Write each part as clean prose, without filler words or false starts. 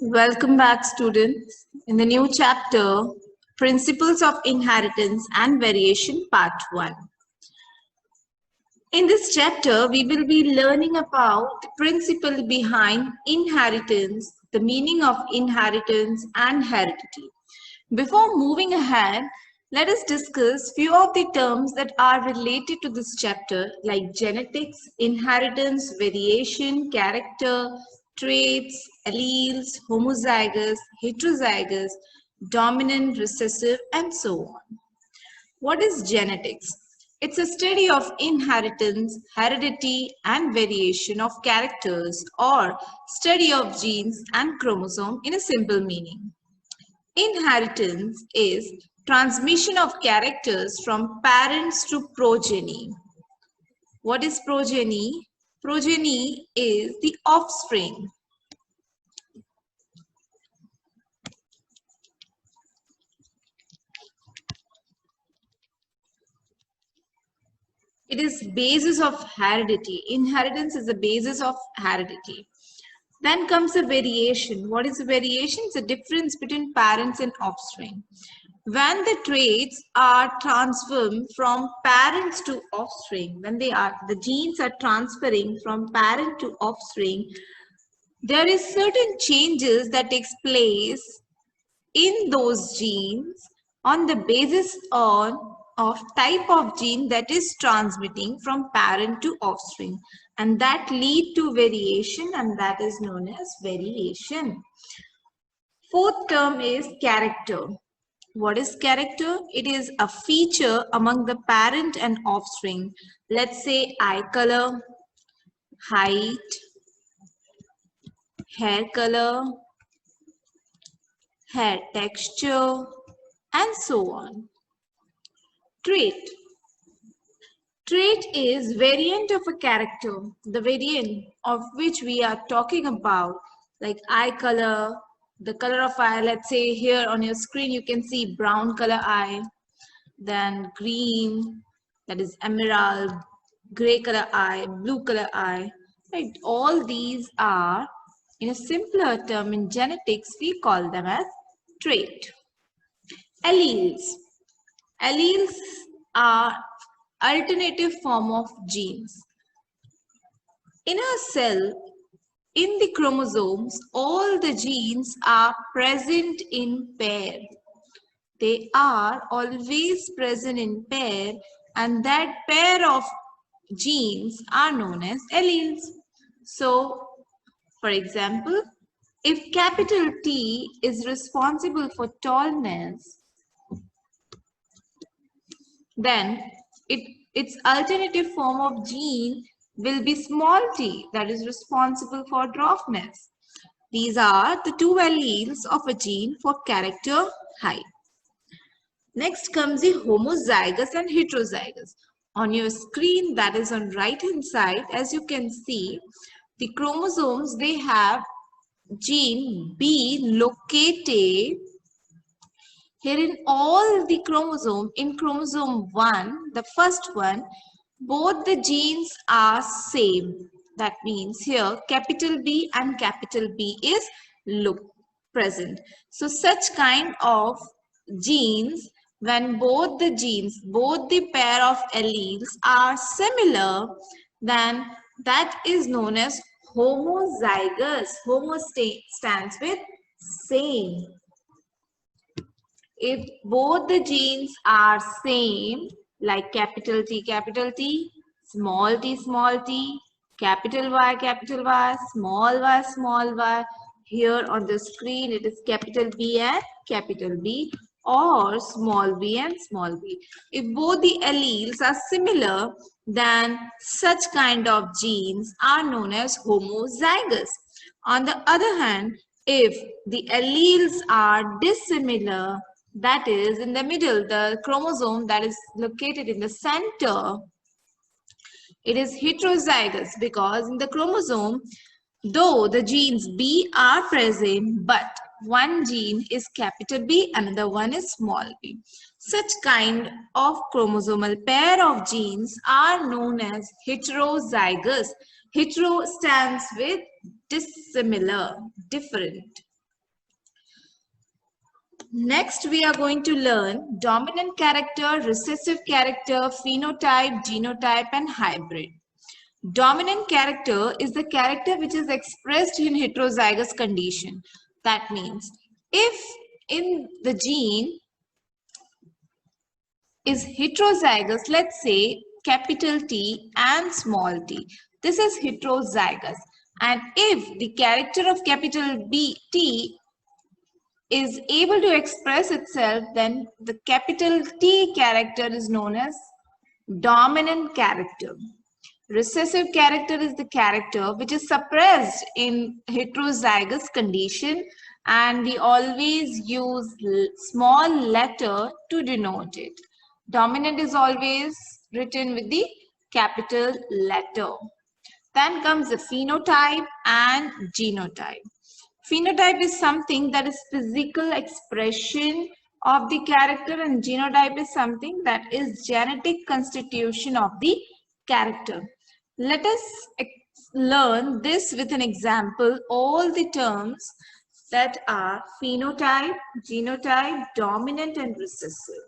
Welcome back, students. In the new chapter, Principles of Inheritance and Variation, Part 1. In this chapter, we will be learning about the principle behind inheritance, the meaning of inheritance and heredity. Before moving ahead, let us discuss few of the terms that are related to this chapter like genetics, inheritance, variation, character, traits, alleles, homozygous, heterozygous, dominant, recessive, and so on. What is genetics? It's a study of inheritance, heredity, and variation of characters or study of genes and chromosome in a simple meaning. Inheritance is transmission of characters from parents to progeny. What is progeny? Progeny is the offspring. It is basis of heredity. Inheritance is the basis of heredity. Then comes a variation. What is a variation? It's a difference between parents and offspring. When the traits are transferred from parents to offspring, when the genes are transferring from parent to offspring, there is certain changes that takes place in those genes on the basis of type of gene that is transmitting from parent to offspring, and that lead to variation, and that is known as variation. Fourth term is character. What is character? It is a feature among the parent and offspring. Let's say eye color, height, hair color, hair texture, and so on. Trait. Trait is variant of a character, the variant of which we are talking about, like eye color, the color of eye. Let's say here on your screen you can see brown color eye, then green, that is emerald, gray color eye, blue color eye. Right? All these are, in a simpler term in genetics, we call them as trait. Alleles. Alleles are alternative form of genes. In a cell, in the chromosomes, all the genes are present in pair. They are always present in pair, and that pair of genes are known as alleles. So, for example, if capital T is responsible for tallness, then its alternative form of gene will be small t, that is responsible for dwarfness. These are the two alleles of a gene for character height. Next comes the homozygous and heterozygous. On your screen, that is on right hand side, as you can see, the chromosomes, they have gene B located here in all the chromosome. In chromosome 1, the first one, both the genes are same. That means here capital B and capital B is present. So such kind of genes, when both the pair of alleles are similar, then that is known as homozygous. Homo stands with same. If both the genes are same, like capital T, small t, capital Y, small y, here on the screen it is capital B and capital B, or small b and small b. If both the alleles are similar, then such kind of genes are known as homozygous. On the other hand, if the alleles are dissimilar, that is in the middle, the chromosome that is located in the center, it is heterozygous, because in the chromosome, though the genes B are present, but one gene is capital B, another one is small b. Such kind of chromosomal pair of genes are known as heterozygous. Hetero stands with dissimilar, different. Next, we are going to learn dominant character, recessive character, phenotype, genotype, and hybrid. Dominant character is the character which is expressed in heterozygous condition. That means if in the gene is heterozygous, let's say capital T and small t. This is heterozygous. And if the character of capital T is able to express itself, then the capital T character is known as dominant character. Recessive character is the character which is suppressed in heterozygous condition, and we always use small letter to denote it. Dominant is always written with the capital letter. Then comes the phenotype and genotype. Phenotype is something that is physical expression of the character, and genotype is something that is genetic constitution of the character. Let us learn this with an example. All the terms that are phenotype, genotype, dominant, and recessive.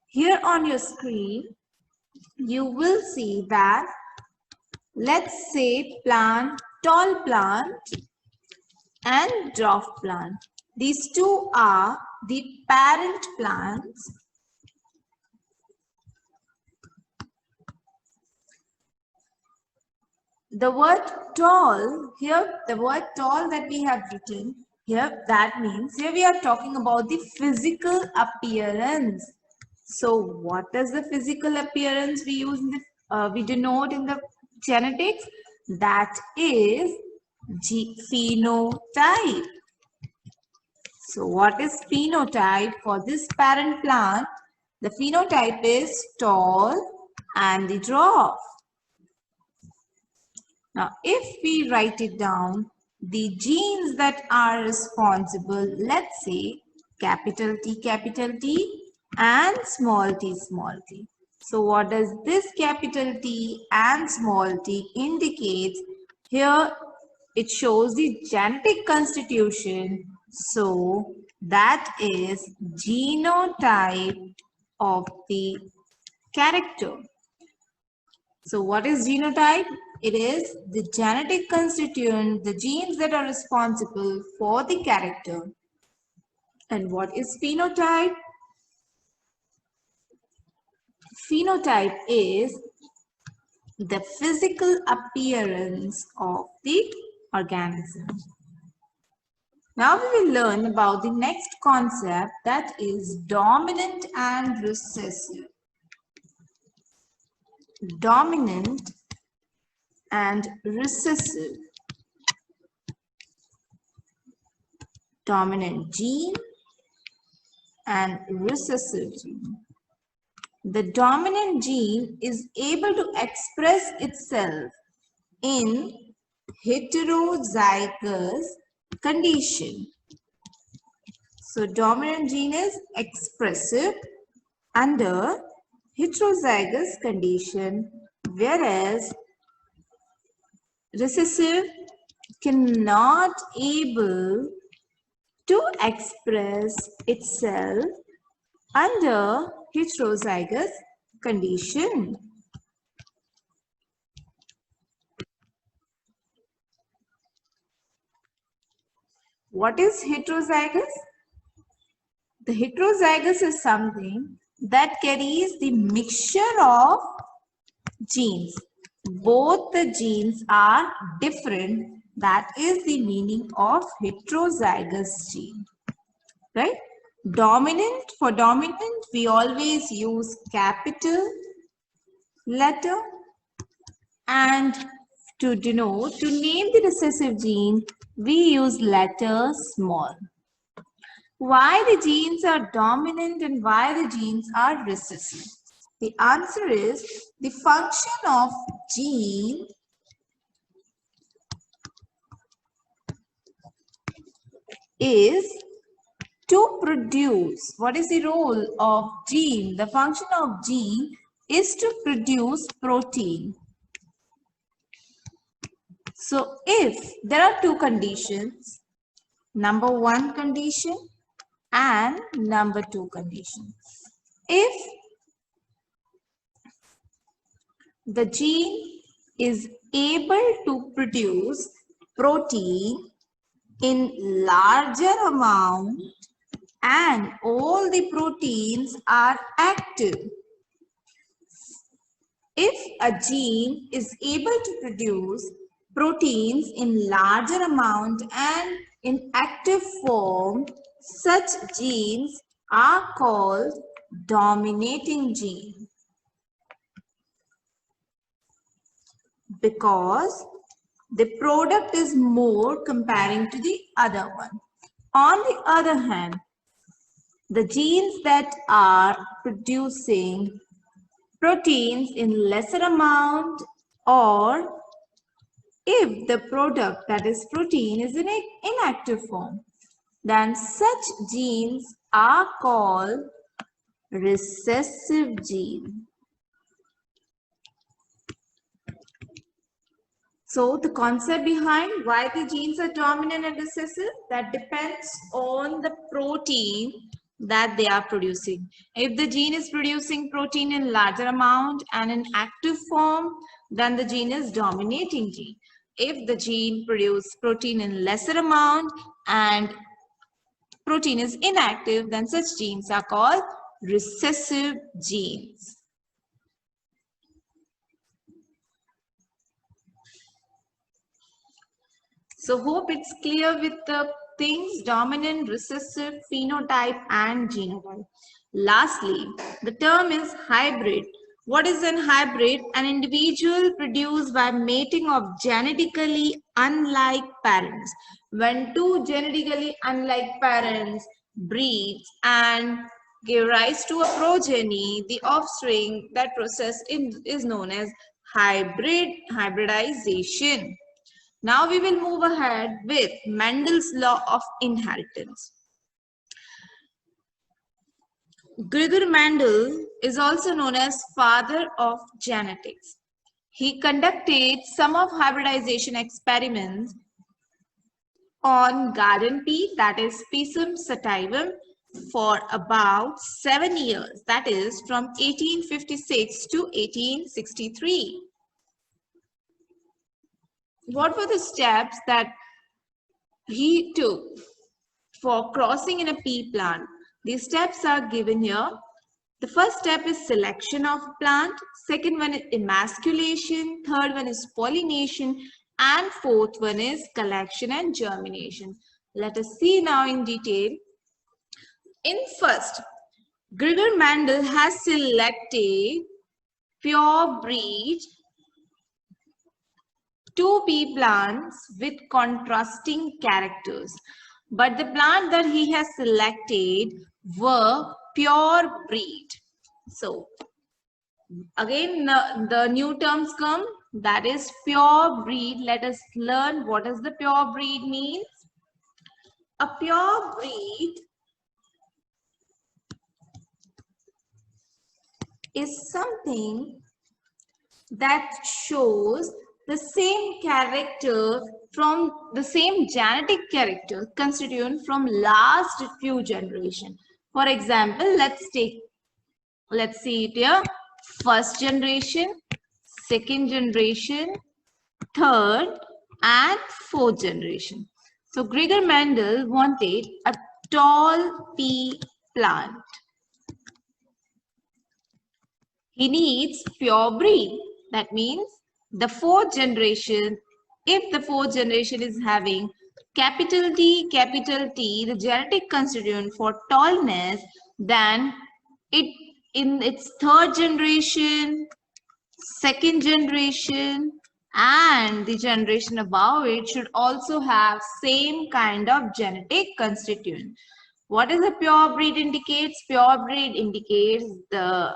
Here on your screen, you will see that, let's say plant, tall plant and dwarf plant. These two are the parent plants. The word tall, here the word tall that we have written here, that means here we are talking about the physical appearance. So what is the physical appearance we use in the, we denote in the genetics? That is phenotype. So what is phenotype for this parent plant? The phenotype is tall and the dwarf. Now if we write it down, the genes that are responsible, let's say capital T and small t. So what does this capital T and small t indicates? Here it shows the genetic constitution. So that is genotype of the character. So what is genotype? It is the genetic constituent, the genes that are responsible for the character. And what is phenotype? Phenotype is the physical appearance of the organism. Now we will learn about the next concept, that is dominant and recessive. Dominant and recessive. Dominant gene and recessive gene. The dominant gene is able to express itself in heterozygous condition. So dominant gene is expressive under heterozygous condition, whereas recessive cannot able to express itself under heterozygous condition. What is heterozygous? The heterozygous is something that carries the mixture of genes. Both the genes are different. That is the meaning of heterozygous gene. Right? Dominant, for dominant, we always use capital letter, and to denote, to name the recessive gene, we use letter small. Why the genes are dominant and why the genes are recessive? The answer is the function of gene is to produce. What is the role of gene? The function of gene is to produce protein. So if there are two conditions, number one condition And number 2 condition. If the gene is able to produce protein in larger amount and all the proteins are active. If a gene is able to produce proteins in larger amount and in active form, such genes are called dominating gene. Because the product is more comparing to the other one. On the other hand, the genes that are producing proteins in lesser amount, or if the product, that is protein, is in an inactive form, then such genes are called recessive gene. So the concept behind why the genes are dominant and recessive, that depends on the protein that they are producing. If the gene is producing protein in larger amount and in active form, then the gene is dominating gene. If the gene produces protein in lesser amount and protein is inactive, then such genes are called recessive genes. So hope it's clear with the things dominant, recessive, phenotype and genotype. Lastly, the term is hybrid. What is an hybrid? An individual produced by mating of genetically unlike parents. When two genetically unlike parents breed and give rise to a progeny, the offspring, that process is known as hybridization. Now we will move ahead with Mendel's law of inheritance. Gregor Mendel is also known as father of genetics. He conducted some of hybridization experiments on garden pea, that is Pisum sativum, for about 7 years, that is from 1856 to 1863. What were the steps that he took for crossing in a pea plant? These steps are given here. The first step is selection of plant. Second one is emasculation. Third one is pollination. And fourth one is collection and germination. Let us see now in detail. In first, Gregor Mendel has selected pure breed 2 pea plants with contrasting characters. But the plant that he has selected were pure breed. So again the new terms come, that is pure breed. Let us learn what does the pure breed means. A pure breed is something that shows the same character from the same genetic character constituent from last few generations. For example, let's see it here. First generation, second generation, third and fourth generation. So Gregor Mendel wanted a tall pea plant. He needs pure breed. That means the fourth generation, if the fourth generation is having capital T, the genetic constituent for tallness, then in its third generation, second generation, and the generation above it should also have same kind of genetic constituent. What is a pure breed indicates? Pure breed indicates the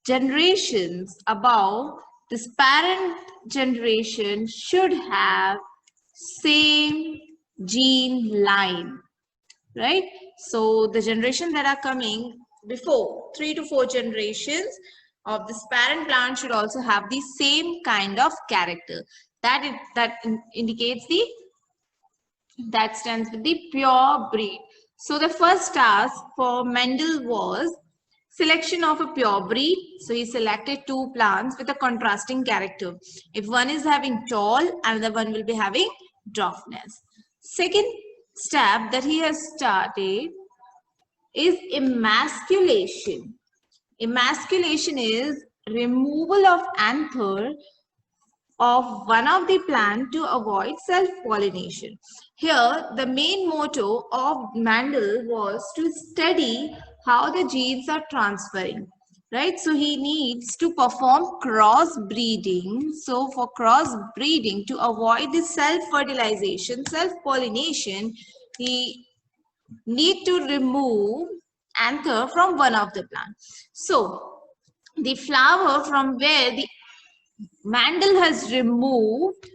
generations above this parent generation should have same gene line, right? So the generation that are coming before 3 to 4 generations of this parent plant should also have the same kind of character. That indicates the That stands for the pure breed. So the first task for Mendel was selection of a pure breed. So he selected two plants with a contrasting character. If one is having tall, another one will be having dwarfness. Second step that he has started is emasculation. Emasculation is removal of anther of one of the plant to avoid self-pollination. Here, the main motto of Mendel was to study how the genes are transferring, right? So he needs to perform cross-breeding. So for cross-breeding, to avoid the self-fertilization, self-pollination, he need to remove anther from one of the plants. So the flower from where the Mendel has removed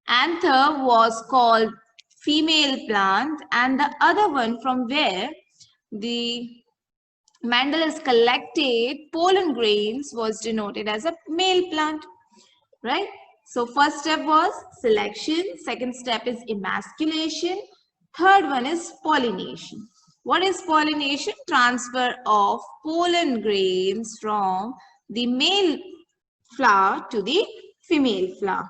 anther was called female plant, and the other one from where the Mendel has collected pollen grains was denoted as a male plant, right? So first step was selection, second step is emasculation, third one is pollination. What is pollination? Transfer of pollen grains from the male flower to the female flower.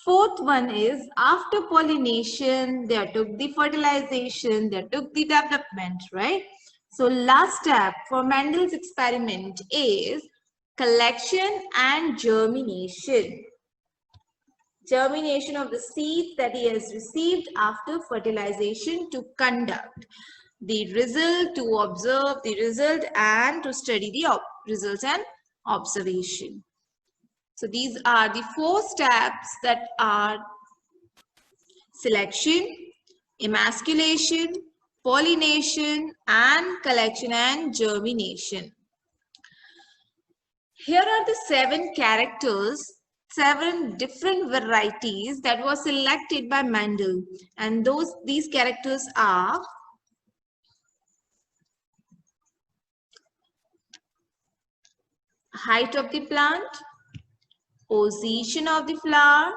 Fourth one is after pollination, they took the fertilization, they took the development, right? So last step for Mendel's experiment is collection and germination. Germination of the seeds that he has received after fertilization to conduct the result, to observe the result, and to study the results and observation. So these are the four steps that are selection, emasculation, pollination, and collection and germination. Here are the 7 characters, 7 different varieties that were selected by Mendel, and these characters are height of the plant, position of the flower,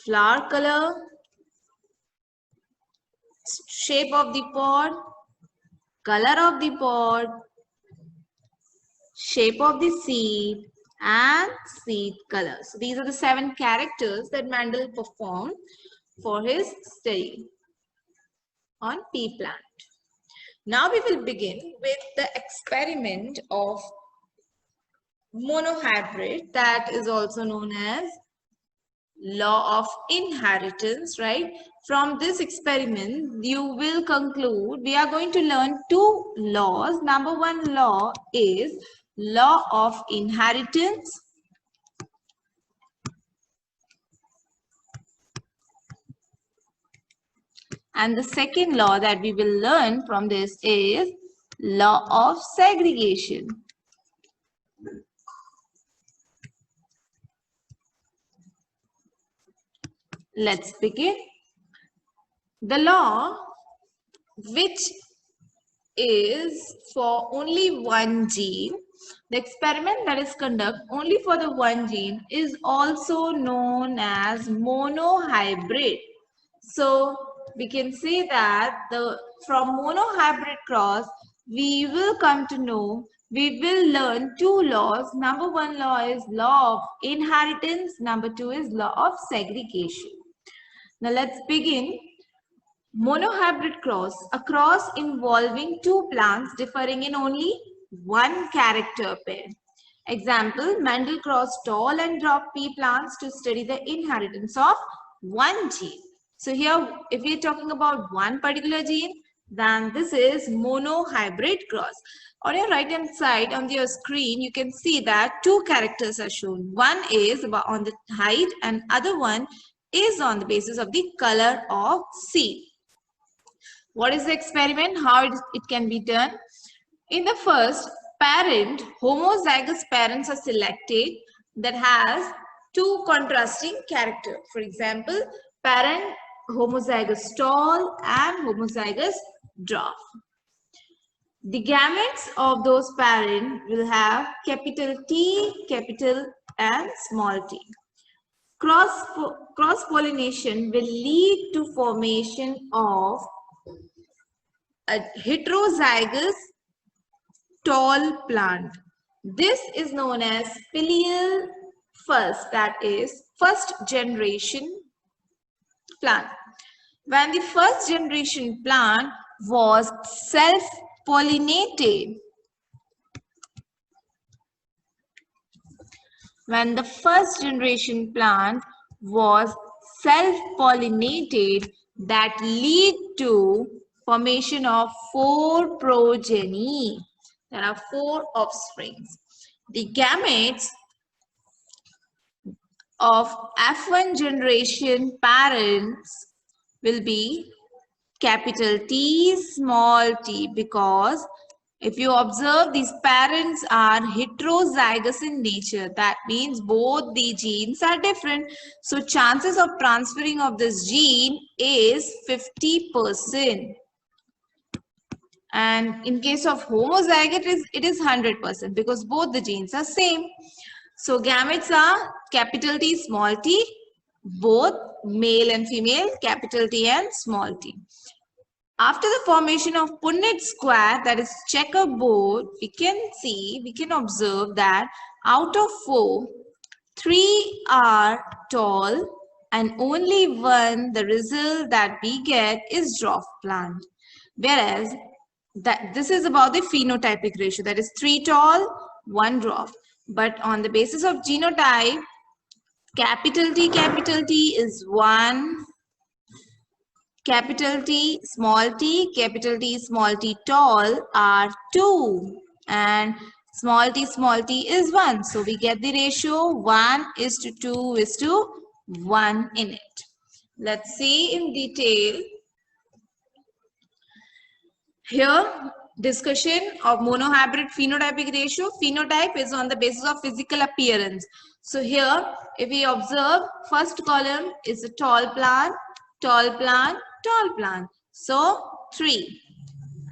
flower color, shape of the pod, color of the pod, shape of the seed, and seed color. So these are the 7 characters that Mendel performed for his study on pea plant. Now we will begin with the experiment of monohybrid, that is also known as law of inheritance, right? From this experiment, you will conclude we are going to learn 2 laws. Number 1 law is law of inheritance. And the second law that we will learn from this is law of segregation. Let's begin. The law, which is for only one gene, the experiment that is conducted only for the one gene is also known as monohybrid. So we can say that from monohybrid cross, we will come to know, we will learn 2 laws. Number 1 law is law of inheritance. Number 2 is law of segregation. Now let's begin. Monohybrid cross, a cross involving 2 plants differing in only one character pair. Example, Mendel crossed tall and dwarf pea plants to study the inheritance of one gene. So here, if we are talking about one particular gene, then this is monohybrid cross. On your right hand side on your screen, you can see that 2 characters are shown. One is on the height and other one is on the basis of the color of seed. What is the experiment? How it can be done? In the first parent, homozygous parents are selected that has 2 contrasting characters. For example, parent homozygous tall and homozygous dwarf. The gametes of those parents will have capital T, capital and small t. Cross-pollination will lead to formation of a heterozygous tall plant. This is known as filial first, that is first generation plant. When the first generation plant was self-pollinated, when the first generation plant was self-pollinated, that lead to formation of 4 progeny. There are 4 offsprings. The gametes of F1 generation parents will be capital T, small t, because if you observe, these parents are heterozygous in nature. That means both the genes are different. So chances of transferring of this gene is 50%. And in case of homozygous, it is 100% because both the genes are same. So gametes are capital T, small t, both male and female, capital T and small t. After the formation of Punnett square, that is checkerboard, we can observe that out of 4, 3 are tall and only 1, the result that we get is dwarf plant. Whereas this is about the phenotypic ratio, that is 3 tall, 1 dwarf. But on the basis of genotype, capital T is 1, capital T, small t tall are 2, and small t is 1. So we get the ratio 1:2:1 in it. Let's see in detail. Here, discussion of monohybrid phenotypic ratio. Phenotype is on the basis of physical appearance. So here, if we observe, first column is a tall plant, tall plant, tall plant. So 3.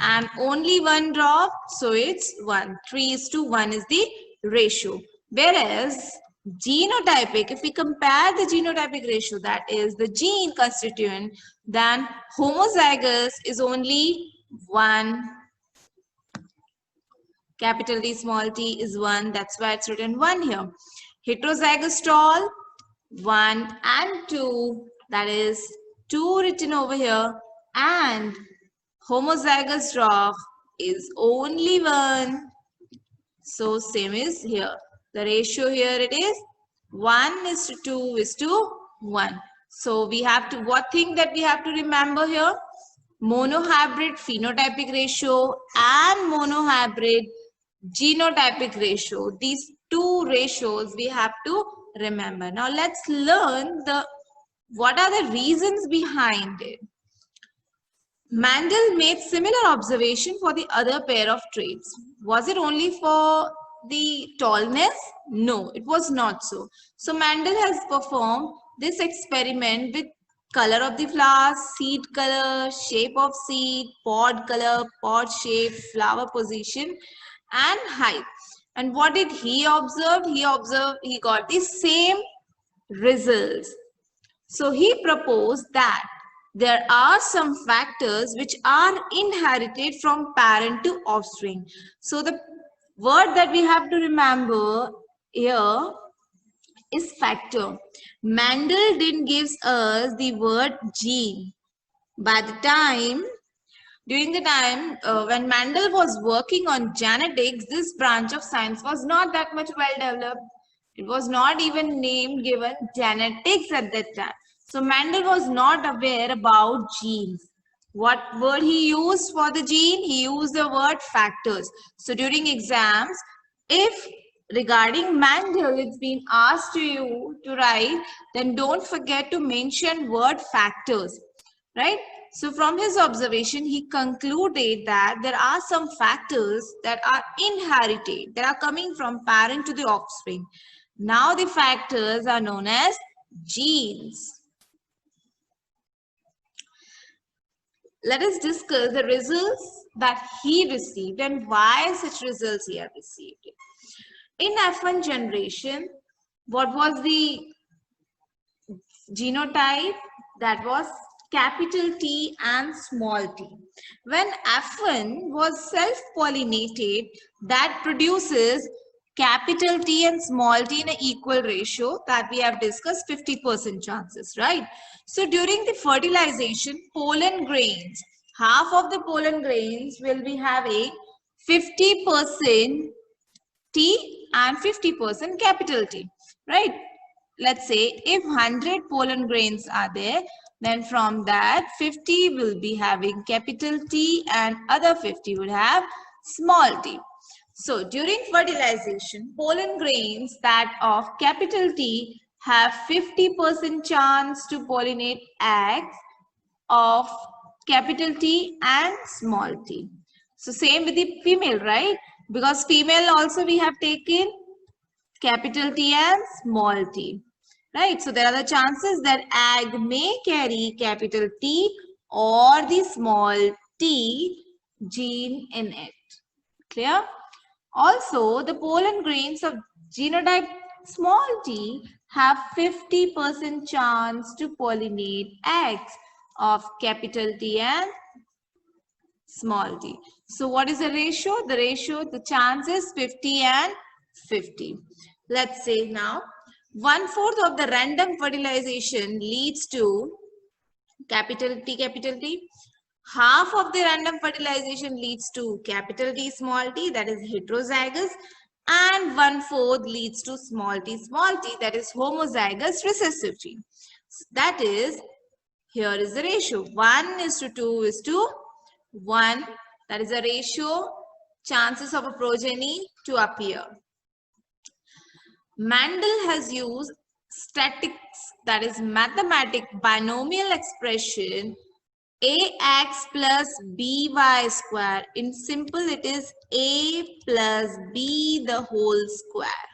And only 1 drop, so it's 1. 3:1 is the ratio. Whereas genotypic, if we compare the genotypic ratio, that is the gene constituent, then homozygous is only 1. Capital T, small t is 1. That's why it's written 1 here. Heterozygous tall, 1 and 2. That is 2 written over here. And homozygous dwarf is only 1. So same is here. The ratio here it is 1:2:1. So we have to, what thing that we have to remember here? Monohybrid phenotypic ratio and monohybrid genotypic ratio. These 2 ratios we have to remember. Now let's learn what are the reasons behind it. Mendel made similar observation for the other pair of traits. Was it only for the tallness? No, it was not so. So Mendel has performed this experiment with color of the flowers, seed color, shape of seed, pod color, pod shape, flower position, and height. And what did he observe? He got the same results. So he proposed that there are some factors which are inherited from parent to offspring. So the word that we have to remember here is factor. Mendel didn't give us the word gene. During the time when Mendel was working on genetics, this branch of science was not that much well developed. It was not even given genetics at that time. So Mendel was not aware about genes. What word he used for the gene? He used the word factors. So during exams, if regarding Mendel it's been asked to you to write, then don't forget to mention word factors, right? So from his observation, he concluded that there are some factors that are inherited, that are coming from parent to the offspring. Now the factors are known as genes. Let us discuss the results that he received and why such results he had received. In F1 generation, what was the genotype that was capital T and small t. When F1 was self-pollinated, that produces capital T and small t in an equal ratio that we have discussed, 50% chances, right? So during the fertilization, pollen grains, half of the pollen grains will be having 50% T and 50% capital T, right? Let's say if 100 pollen grains are there, then from that 50 will be having capital T and other 50 would have small t. So during fertilization, pollen grains that of capital T have 50% chance to pollinate eggs of capital T and small t. So same with the female, right? Because female also we have taken capital T and small t, right? So there are the chances that egg may carry capital T or the small t gene in it. Clear? Also, the pollen grains of genotype small t have 50% chance to pollinate eggs of capital T and small t. So what is the ratio? The ratio, the chance is 50 and 50. Let's say now 1/4 of the random fertilization leads to capital T. Half of the random fertilization leads to capital T small t, that is heterozygous, and 1/4 leads to small t, that is homozygous recessive gene. That is, here is the ratio, 1:2:1. That is a ratio, chances of a progeny to appear. Mendel has used statistics, that is mathematic binomial expression ax plus by square. In simple, it is a plus b the whole square.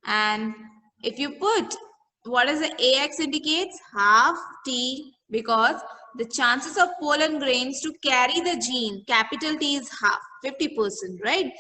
And if you put, what is the ax indicates? Half t, because the chances of pollen grains to carry the gene capital T is half, 50%, right?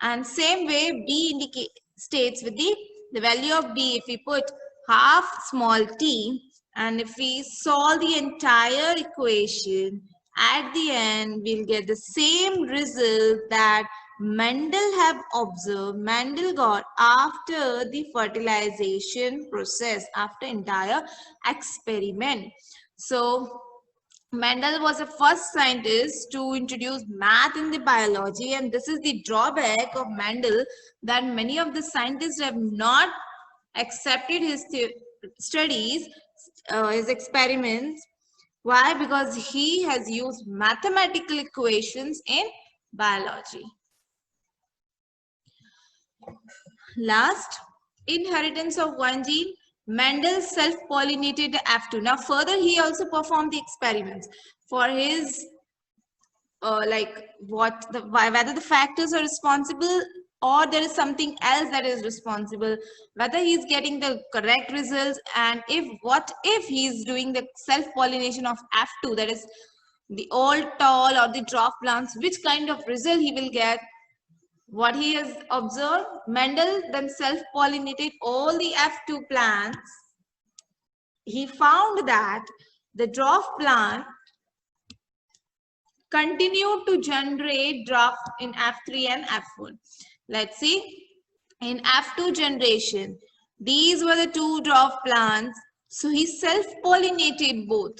And same way b states with the value of b, if we put half small t, and if we solve the entire equation, at the end we'll get the same result that Mendel have observed, Mendel got after the fertilization process, after entire experiment. So Mendel was the first scientist to introduce math in the biology, and this is the drawback of Mendel, that many of the scientists have not accepted his studies, his experiments. Why? Because he has used mathematical equations in biology. Last, inheritance of one gene. Mendel self-pollinated F2. Now further, he also performed the experiments for his whether the factors are responsible or there is something else that is responsible, whether he is getting the correct results, and what if he is doing the self-pollination of F2, that is the old tall or the dwarf plants, which kind of result he will get. What he has observed, Mendel then self-pollinated all the F2 plants. He found that the dwarf plant continued to generate dwarf in F3 and F1. Let's see, in F2 generation, these were the two dwarf plants. So he self-pollinated both.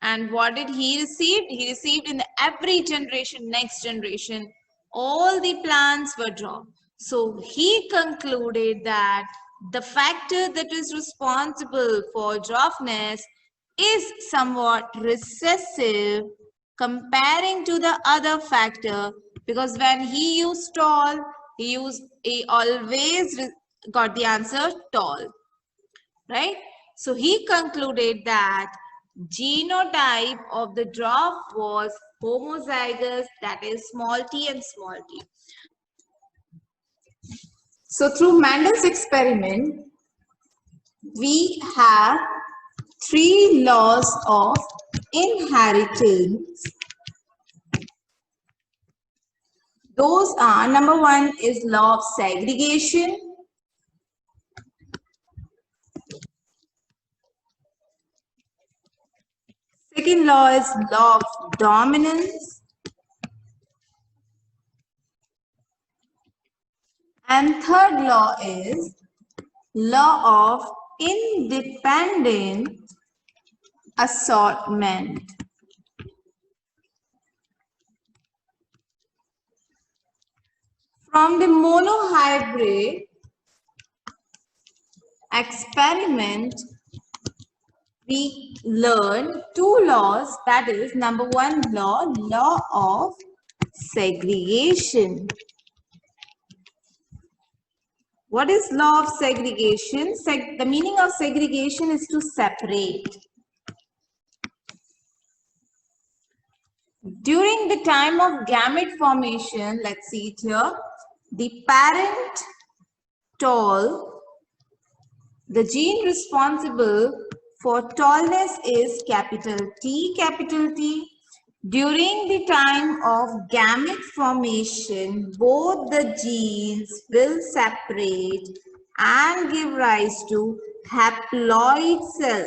And what did he receive? He received in every generation, next generation, all the plants were dwarf. So he concluded that the factor that is responsible for dwarfness is somewhat recessive comparing to the other factor, because when he used tall, he always got the answer tall, right? So he concluded that genotype of the dwarf was homozygous, that is small t and small t. So through Mendel's experiment, we have 3 laws of inheritance. Those are, number 1 is law of segregation. second law is law of dominance. And third law is law of independent assortment. From the monohybrid experiment, we learned two laws, that is, number one law, law of segregation. What is law of segregation? The meaning of segregation is to separate. During the time of gamete formation, let's see it here, the parent tall, the gene responsible for tallness is capital T. During the time of gamete formation, both the genes will separate and give rise to haploid cell.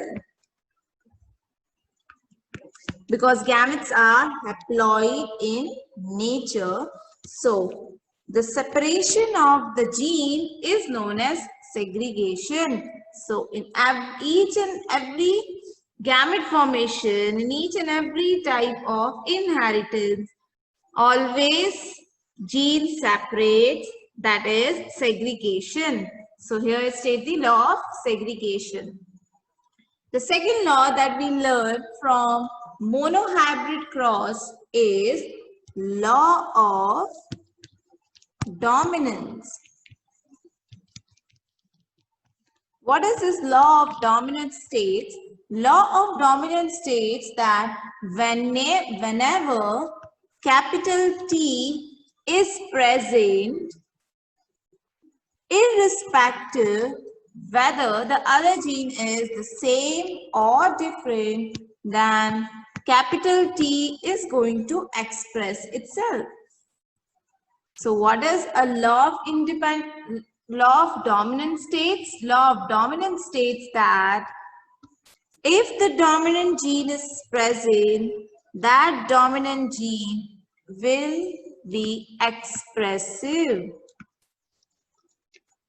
Because gametes are haploid in nature, so the separation of the gene is known as segregation. So in each and every gamete formation, in each and every type of inheritance, always gene separates, that is segregation. So here I state the law of segregation. The second law that we learned from monohybrid cross is law of dominance. What is this law of dominance states? Law of dominance states that whenever capital T is present, irrespective whether the other gene is the same or different, then capital T is going to express itself. So what is a law of dominance states? Law of dominance states that if the dominant gene is present, that dominant gene will be expressive,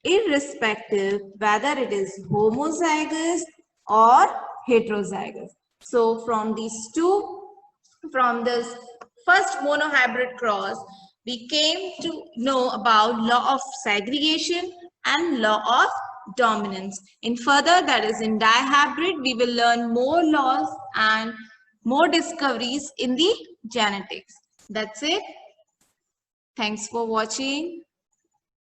irrespective whether it is homozygous or heterozygous. So from this first monohybrid cross, we came to know about law of segregation and law of dominance. In further, that is in dihybrid, we will learn more laws and more discoveries in the genetics. That's it. Thanks for watching.